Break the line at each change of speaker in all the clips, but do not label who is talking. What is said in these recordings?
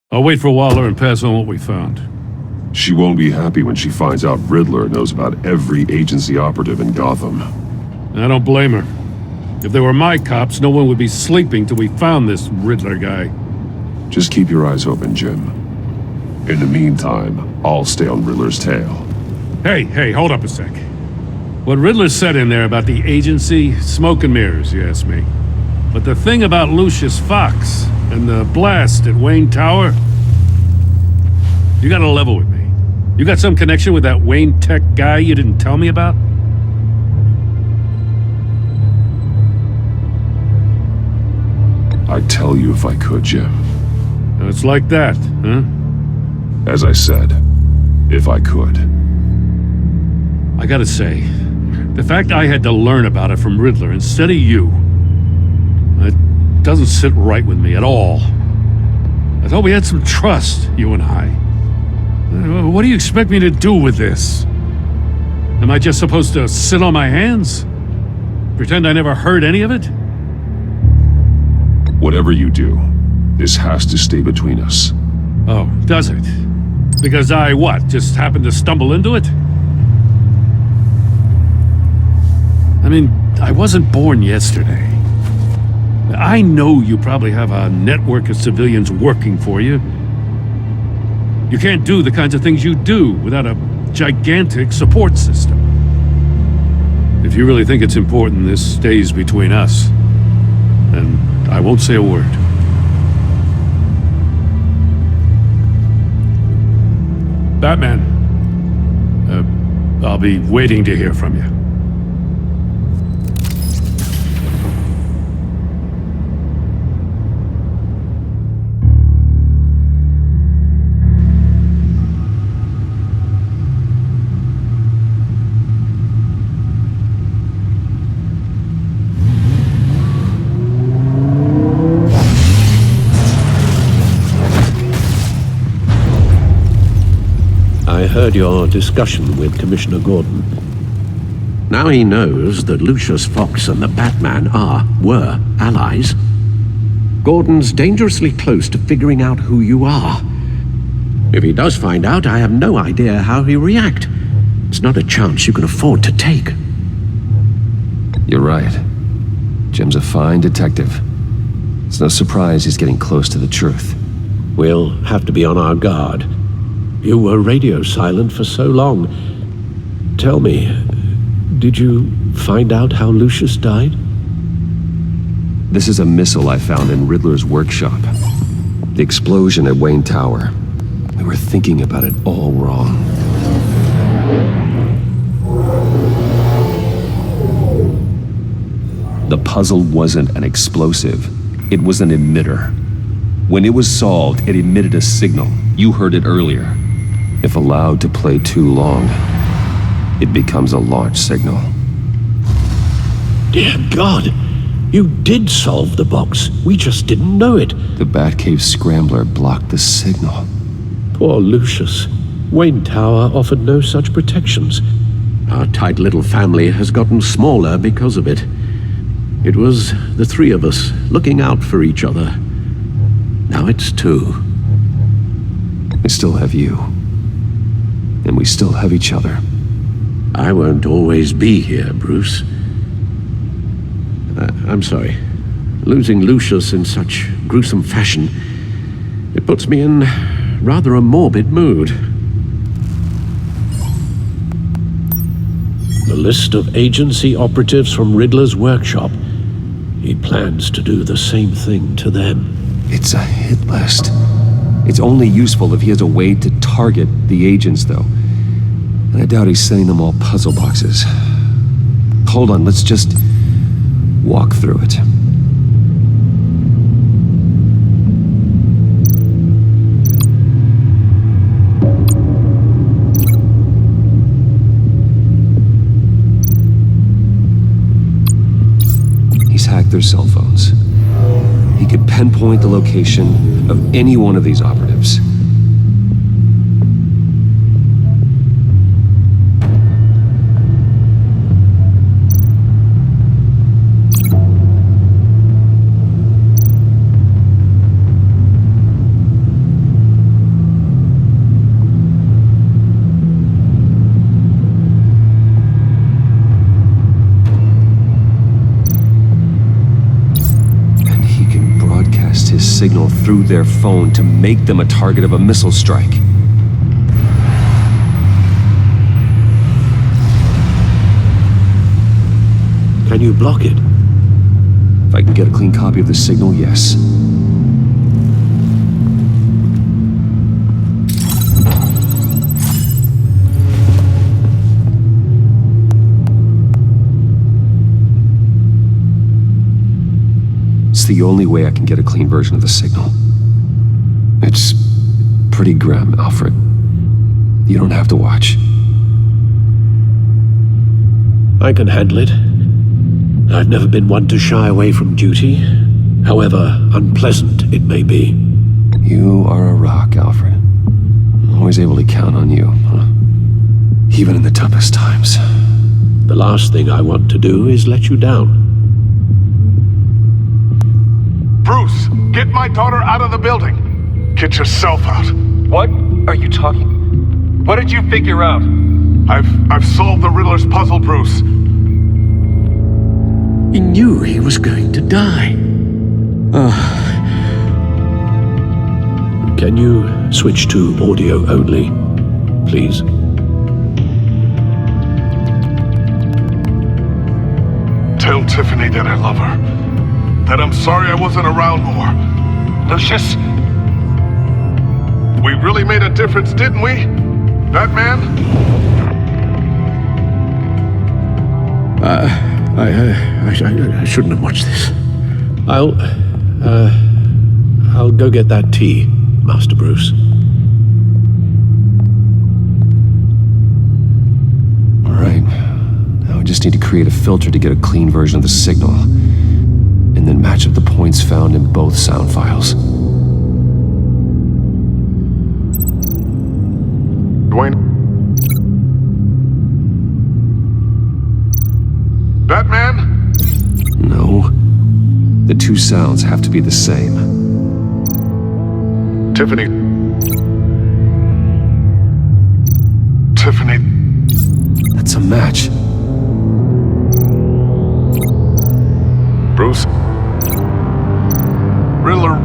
I'll wait for Waller and pass on what we found.
She won't be happy when she finds out Riddler knows about every agency operative in Gotham.
I don't blame her. If they were my cops, no one would be sleeping till we found this Riddler guy.
Just keep your eyes open, Jim. In the meantime, I'll stay on Riddler's tail.
Hey, hold up a sec. What Riddler said in there about the agency, smoke and mirrors, you ask me. But the thing about Lucius Fox and the blast at Wayne Tower, you gotta level with me. You got some connection with that Wayne Tech guy you didn't tell me about?
I'd tell you if I could, Jim.
It's like that, huh?
As I said, if I could.
I gotta say, the fact I had to learn about it from Riddler instead of you, it doesn't sit right with me at all. I thought we had some trust, you and I. What do you expect me to do with this? Am I just supposed to sit on my hands? Pretend I never heard any of it?
Whatever you do, this has to stay between us.
Oh, does it? Because I, what, just happened to stumble into it? I mean, I wasn't born yesterday. I know you probably have a network of civilians working for you. You can't do the kinds of things you do without a gigantic support system. If you really think it's important this stays between us, then I won't say a word. Batman, I'll be waiting to hear from you.
I heard your discussion with Commissioner Gordon. Now he knows that Lucius Fox and the Batman were allies. Gordon's dangerously close to figuring out who you are. If he does find out, I have no idea how he'll react. It's not a chance you can afford to take.
You're right. Jim's a fine detective. It's no surprise he's getting close to the truth.
We'll have to be on our guard. You were radio silent for so long. Tell me, did you find out how Lucius died?
This is a missile I found in Riddler's workshop. The explosion at Wayne Tower. We were thinking about it all wrong. The puzzle wasn't an explosive. It was an emitter. When it was solved, it emitted a signal. You heard it earlier. If allowed to play too long, it becomes a launch signal.
Dear God, you did solve the box. We just didn't know it.
The Batcave scrambler blocked the signal.
Poor Lucius. Wayne Tower offered no such protections. Our tight little family has gotten smaller because of it. It was the three of us looking out for each other. Now it's two.
I still have you. And we still have each other.
I won't always be here, Bruce. I'm sorry. Losing Lucius in such gruesome fashion, it puts me in rather a morbid mood. The list of agency operatives from Riddler's workshop. He plans to do the same thing to them.
It's a hit list. It's only useful if he has a way to target the agents, though. And I doubt he's sending them all puzzle boxes. Hold on, let's just walk through it. He's hacked their cell phones. He could pinpoint the location of any one of these operatives. passed his signal through their phone to make them a target of a missile strike.
Can you block it?
If I can get a clean copy of the signal, yes. It's the only way I can get a clean version of the signal. It's pretty grim, Alfred. You don't have to watch.
I can handle it. I've never been one to shy away from duty, however unpleasant it may be.
You are a rock, Alfred. I'm always able to count on you, huh? Even in the toughest times.
The last thing I want to do is let you down.
Bruce, get my daughter out of the building. Get yourself out.
What are you talking? What did you figure out?
I've solved the Riddler's puzzle, Bruce.
He knew he was going to die. Can you switch to audio only, please?
Tell Tiffany that I love her. That I'm sorry I wasn't around more.
Lucius?
We really made a difference, didn't we? Batman?
I shouldn't have watched this. I'll go get that tea, Master Bruce.
All right. Now I just need to create a filter to get a clean version of the signal, and then match up the points found in both sound files.
Dwayne? Batman?
No. The two sounds have to be the same.
Tiffany. Tiffany.
That's a match.
Bruce? Riddler?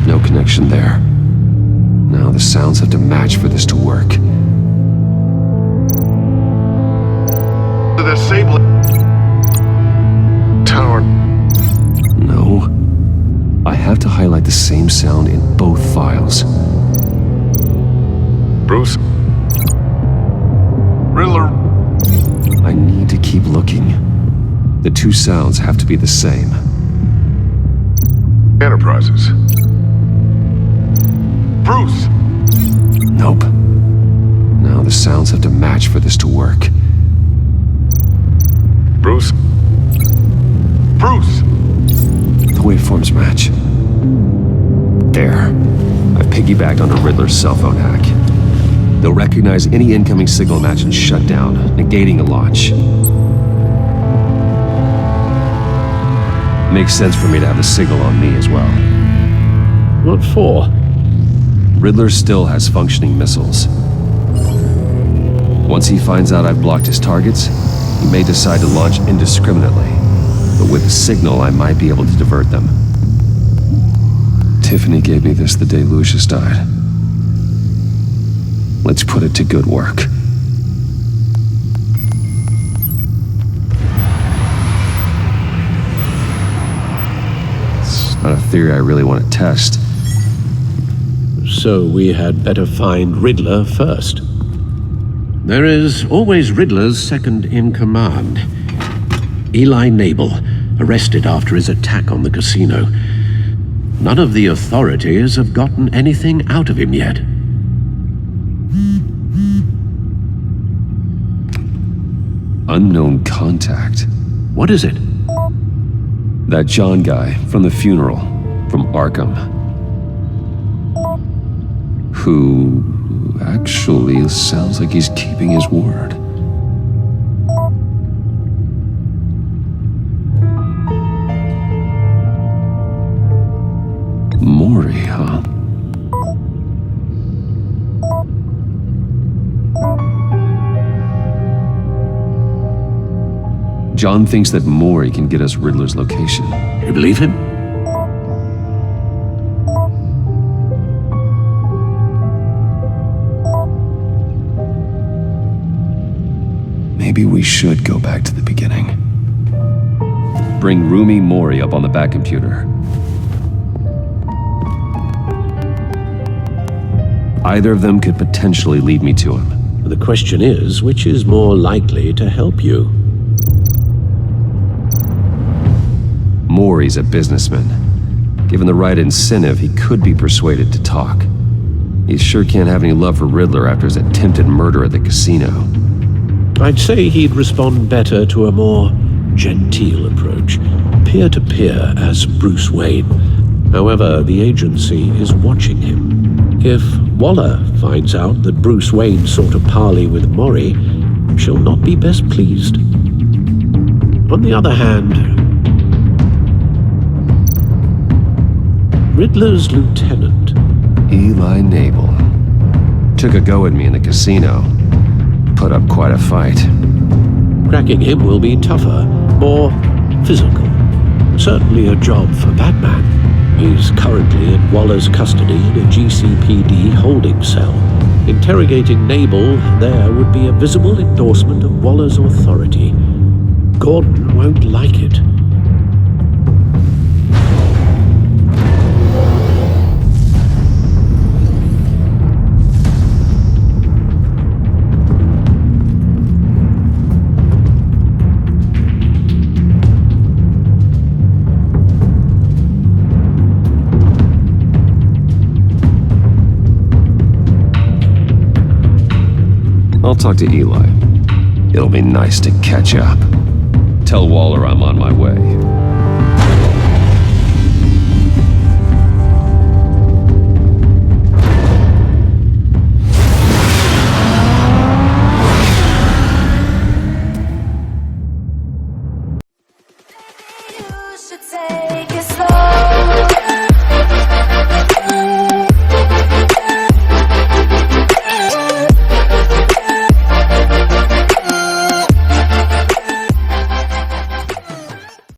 No connection there. Now the sounds have to match for this to work.
The disabling tower.
No. I have to highlight the same sound in both files.
Bruce? Riddler?
I need to keep looking. The two sounds have to be the same.
Enterprises. Bruce!
Nope. Now the sounds have to match for this to work.
Bruce? Bruce!
The waveforms match. There. I've piggybacked on a Riddler's cell phone hack. They'll recognize any incoming signal match and shut down, negating a launch. Makes sense for me to have the signal on me as well.
What for?
Riddler still has functioning missiles. Once he finds out I've blocked his targets, he may decide to launch indiscriminately. But with the signal, I might be able to divert them. Tiffany gave me this the day Lucius died. Let's put it to good work. It's not a theory I really want to test.
So we had better find Riddler first. There is always Riddler's second in command. Eli Nabel, arrested after his attack on the casino. None of the authorities have gotten anything out of him yet.
Unknown contact.
What is it?
That John guy from the funeral, from Arkham. Who actually sounds like he's keeping his word. Maury, huh? John thinks that Maury can get us Riddler's location.
You believe him?
Maybe we should go back to the beginning.
Bring Rumi Mori up on the back computer. Either of them could potentially lead me to him.
The question is, which is more likely to help you?
Mori's a businessman. Given the right incentive, he could be persuaded to talk. He sure can't have any love for Riddler after his attempted murder at the casino.
I'd say he'd respond better to a more genteel approach, peer-to-peer as Bruce Wayne. However, the agency is watching him. If Waller finds out that Bruce Wayne sought a parley with Mori, she'll not be best pleased. On the other hand, Riddler's lieutenant,
Eli Nabel. Took a go at me in the casino. Put up quite a fight.
cracking him will be tougher, more physical. Certainly a job for Batman. He's currently in Waller's custody in a GCPD holding cell. Interrogating Nabel there would be a visible endorsement of Waller's authority. Gordon won't like it.
I'll talk to Eli. It'll be nice to catch up. Tell Waller I'm on my way.